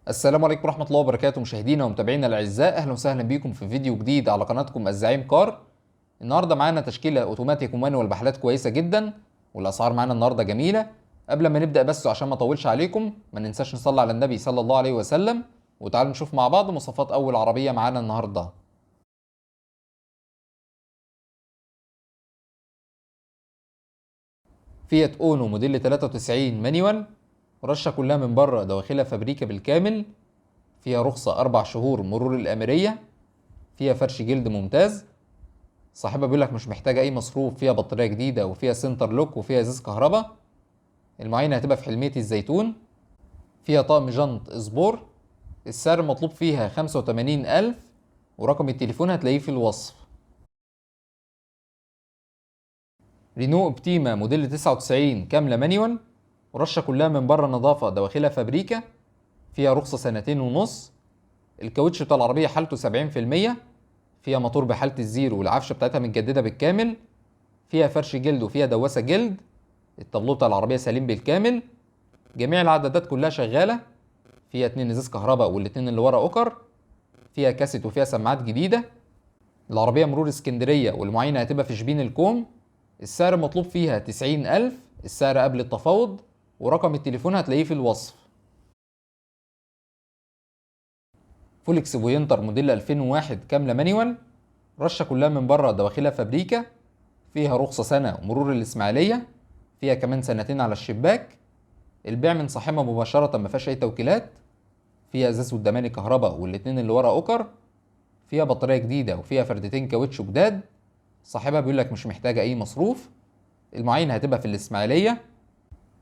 السلام عليكم ورحمة الله وبركاته، مشاهدينا ومتابعينا الأعزاء. أهلا وسهلا بيكم في فيديو جديد على قناتكم الزعيم كار. النهاردة معانا تشكيلة أوتوماتيك ومانوال بحالات كويسة جدا، والأسعار معانا النهاردة جميلة. قبل ما نبدأ بس عشان ما أطولش عليكم، ما ننساش نصلي على النبي صلى الله عليه وسلم. وتعالوا نشوف مع بعض مواصفات أول عربية معانا النهاردة. فيات أونو موديل 93 مانيوال، رشة كلها من بره دواخلها فابريكا بالكامل. فيها رخصة 4 شهور مرور الأميرية. فيها فرش جلد ممتاز. صاحبها بيقول لك مش محتاجه اي مصروف، فيها بطاريه جديده وفيها سنتر لوك وفيها ازاز كهرباء. المعاينه هتبقى في حلميه الزيتون. فيها طقم جنط سبور. السعر المطلوب فيها 85,000، ورقم التليفون هتلاقيه في الوصف. رينو اوبتيما موديل 99 كامله مانيوال، ورشه كلها من بره نظافه دواخلها فابريكا. فيها رخصه 2.5 سنين. الكاوتش بتاع العربيه حالته 70%. فيها موتور بحاله الزيرو والعفشه بتاعتها متجدده بالكامل. فيها فرش جلد وفيها دواسه جلد. التابلو بتاع العربيه سليم بالكامل. جميع العدادات كلها شغاله. فيها 2 ازاز كهرباء والاتنين اللي ورا اوكر. فيها كاسيت وفيها سماعات جديده. العربيه مرور اسكندريه، والمعاينه هتبقى في شبين الكوم. السعر المطلوب فيها 90,000، السعر قبل التفاوض، ورقم التليفون هتلاقيه في الوصف. فولكس بوينتر موديل 2001 كامله مانيوال، رشه كلها من بره دواخلها فابريكا. فيها رخصه سنه ومرور الاسماعيليه. فيها كمان سنتين على الشباك. البيع من صاحبها مباشره، ما فيهاش اي توكيلات. فيها ازاز قداماني كهرباء والاتنين اللي ورا اوكر. فيها بطاريه جديده وفيها فردتين كاوتش جداد. صاحبها بيقول لك مش محتاجه اي مصروف. المعاينه هتبقى في الاسماعيليه.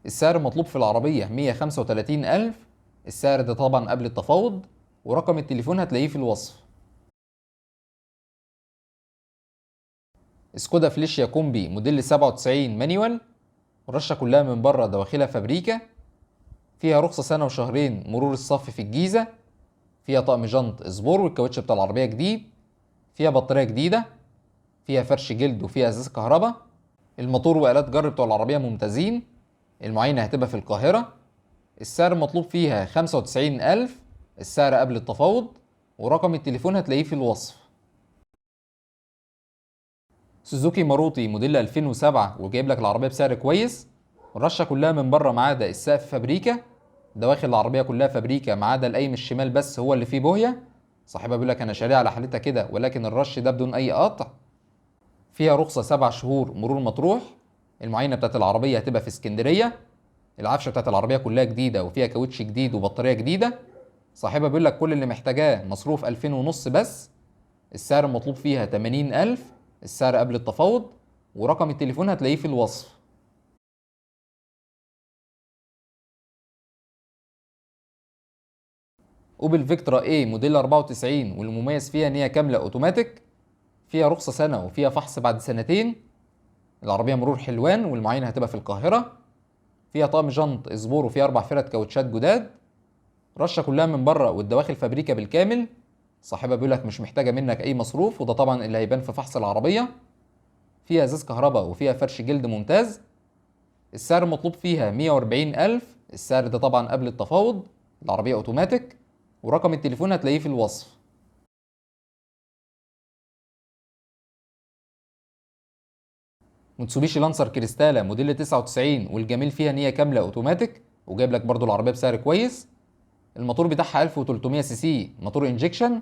السعر المطلوب في العربيه 135,000، السعر ده طبعا قبل التفاوض، ورقم التليفون هتلاقيه في الوصف. سكودا فليشيا كومبي موديل 97 مانيوال، الرشه كلها من بره دواخلها فابريكا. فيها رخصه سنه وشهرين مرور الصف في الجيزه. فيها طقم جنط سبور والكاوتش بتاع العربيه جديد. فيها بطاريه جديده. فيها فرش جلد وفيها ازاز كهرباء. الموتور والات جر بتوع العربيه ممتازين. المعاينه هتبقى في القاهره. السعر المطلوب فيها 95,000، السعر قبل التفاوض، ورقم التليفون هتلاقيه في الوصف. سوزوكي ماروتي موديل 2007، وجايب لك العربيه بسعر كويس. الرشه كلها من بره ما عدا السقف فابريكا. دواخل العربيه كلها فابريكا ما عدا القايم الشمال بس هو اللي فيه بوهيه. صاحبها بيقول لك انا شاريها على حالتها كده، ولكن الرش ده بدون اي قطع. فيها رخصة 7 شهور مرور مطروح. المعاينة بتاعت العربية هتبقى في اسكندرية. العفشة بتاعت العربية كلها جديدة وفيها كاوتش جديد وبطارية جديدة. صاحبها بيقول لك كل اللي محتاجاه مصروف 2500 بس. السعر المطلوب فيها 80,000، السعر قبل التفاوض، ورقم التليفون هتلاقيه في الوصف. اوبل فيكترا اي موديل 94، والمميز فيها ان هي كاملة اوتوماتيك. فيها رخصة سنة وفيها فحص بعد سنتين. العربية مرور حلوان، والمعاينة هتبقى في القاهرة. فيها طقم جنط اسبور وفيها 4 فرد كاوتشات جداد. رشه كلها من بره والدواخل فابريكا بالكامل. صاحبها بيقول لك مش محتاجه منك اي مصروف، وده طبعا اللي هيبان في فحص العربيه. فيها ازاز كهرباء وفيها فرش جلد ممتاز. السعر المطلوب فيها 140,000، السعر ده طبعا قبل التفاوض. العربيه اوتوماتيك، ورقم التليفون هتلاقيه في الوصف. موتسوبيشي لانسر كريستالا موديل 99، والجميل فيها ان هي كامله اوتوماتيك، وجايب لك برضو العربيه بسعر كويس. الموتور بتاعها 1300 سي سي موتور انجكشن.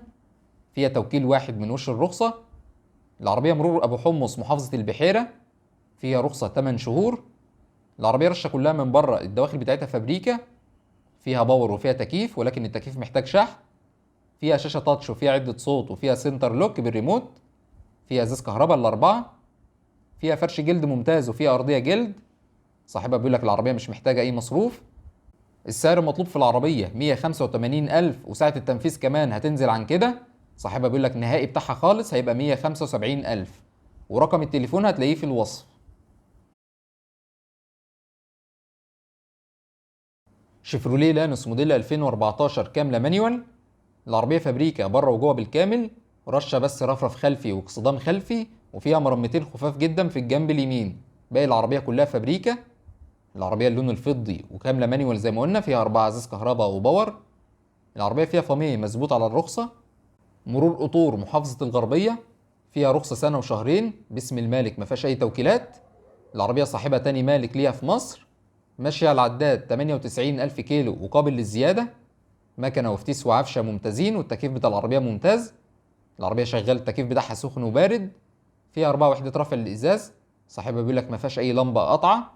فيها توكيل واحد من وش الرخصة. العربية مرور أبو حمص محافظة البحيرة. فيها رخصة 8 شهور. العربية رشة كلها من بره، الدواخل بتاعتها فابريكا. فيها باور وفيها تكييف، ولكن التكييف محتاج شحن. فيها شاشة تاتش وفيها عدة صوت وفيها سنتر لوك بالريموت. فيها ازاز كهرباء الأربعة. فيها فرش جلد ممتاز وفيها أرضية جلد. صاحبها بيقول لك العربية مش محتاجة أي مصروف. السعر المطلوب في العربية 185,000، وساعة التنفيذ كمان هتنزل عن كده. صاحبها بيقول لك النهائي بتاعها خالص هيبقى 175,000، ورقم التليفون هتلاقيه في الوصف. شيفروليه لانوس موديل 2014 كاملة مانيوال، العربية فابريكا بره وجوه بالكامل. رشة بس رفرف خلفي واكسدام خلفي، وفيها مرمتين خفاف جدا في الجنب اليمين. باقي العربية كلها فابريكا. العربية اللون الفضي وكاملة مانيوال زي ما قلنا، فيها 4 ازاز كهرباء وباور. العربية فيها فاميه مظبوط على الرخصة. مرور قطور محافظة الغربية، فيها رخصة سنة وشهرين، باسم المالك ما فيهاش أي توكيلات. العربية صاحبها تاني مالك ليها في مصر. ماشية على العداد 98,000 كيلو وقابل للزيادة. مكنة وفتيس وعفشة ممتازين، والتكييف بتاع العربية ممتاز. العربية شغال، التكييف بتاعها سخن وبارد. فيها 4 وحدات رفع للإزاز. صاحبها بيقول لك ما فيهاش أي لمبة قطعة.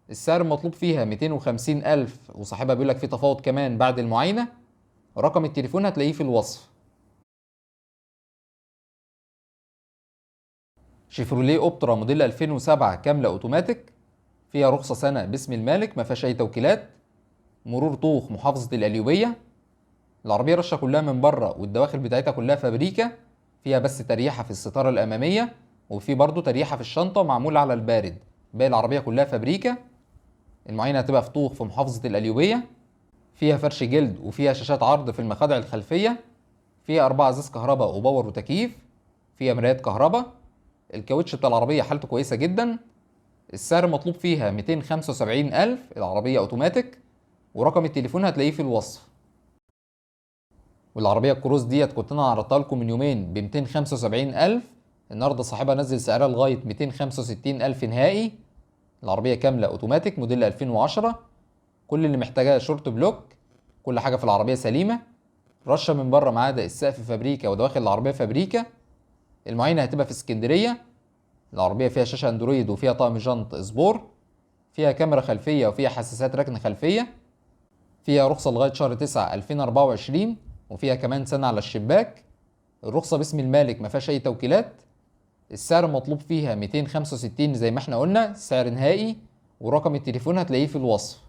السعر المطلوب فيها 250,000، وصاحبها بيقول لك في تفاوض كمان بعد المعاينة. رقم التليفون هتلاقيه في الوصف. شيفروليه اوبترا موديل 2007 كاملة اوتوماتيك، فيها رخصة سنة باسم المالك، ما فيهاش أي توكيلات. مرور طوخ محافظة القليوبية. العربية رشة كلها من بره، والدواخل بتاعتها كلها فابريكا. فيها بس تريحة في الستارة الأمامية، وفي برضو تريحة في الشنطة معمولة على البارد. باقي العربية كلها فابريكا. المعاينة هتبقى في طوخ في محافظة القليوبية. فيها فرش جلد، وفيها شاشات عرض في المخادع الخلفية. فيها 4 ازاز كهرباء وباور وتكييف. فيها مرايات كهرباء. الكاوتش بتاع العربية حالته كويسة جدا. السعر المطلوب فيها 275,000، العربية اوتوماتيك. ورقم التليفون هتلاقيه في الوصف. والعربية الكروز ديت كنت انا عرضتها لكم من يومين ب 275,000. النهارده صاحبها نزل سعرها لغاية 265,000 نهائي. العربية كاملة اوتوماتيك موديل 2010. كل اللي محتاجاه شورت بلوك. كل حاجة في العربية سليمة. رشة من بره ما عدا السقف فابريكا، ودواخل العربية فابريكا. المعاينة هتبقى في اسكندرية. العربية فيها شاشة اندرويد، وفيها طقم جنط سبور. فيها كاميرا خلفية، وفيها حساسات ركن خلفية. فيها رخصة لغاية شهر 9 2024، وفيها كمان سنة على الشباك. الرخصة باسم المالك ما فيهاش أي توكيلات. السعر المطلوب فيها 265 زي ما احنا قلنا، سعر نهائي. ورقم التليفون هتلاقيه في الوصف.